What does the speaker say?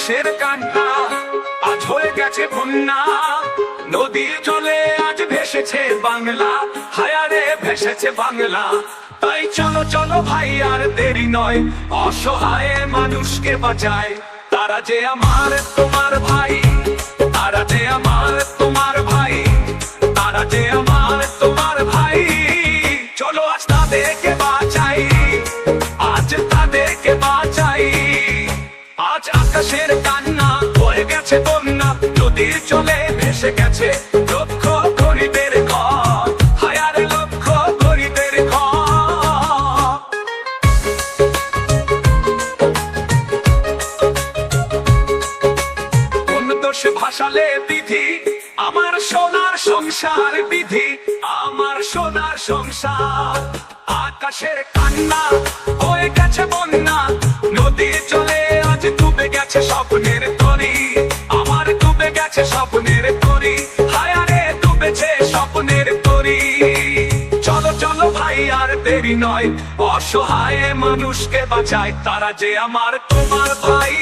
আকাশের কান্না আজ হয়ে গেছে বন্যা, নদীর জলে আজ ভেসেছে বাংলা, হায়ারে ভেসেছে বাংলা। তাই চলো চলো ভাই আর দেরি নয়, অসহায় মানুষকে বাঁচায়। তারা যে আমার তোমার ভাই, তারা যে আমার তোমার ভাই, তারা যে আমার তোমার ভাই। চলো আজ তাদেরকে বাঁচাই, আজ তাদেরকে বাঁচাই। আজ আকাশের কান্না হয়ে গেছে বন্যা, নদীর চলে ভেসে গেছে লক্ষ গরিবের ঘর, হায়ার লক্ষ গরিবের ঘর। কোন দোষে ভাসালে বিধি আমার সোনার সংসার, বিধি আমার সোনার সংসার। আকাশের কান্না হয়ে গেছে বন্যা, নদীর চলে আজ ডুবে গেছে স্বপ্নের তরি, আমার ডুবে গেছে স্বপ্নের তরি, হায়ারে ডুবেছে স্বপ্নের তরি। চলো চলো ভাই আর দেরি নয়, অসহায় মানুষকে বাঁচায়। তারা যে আমার তোমার ভাই।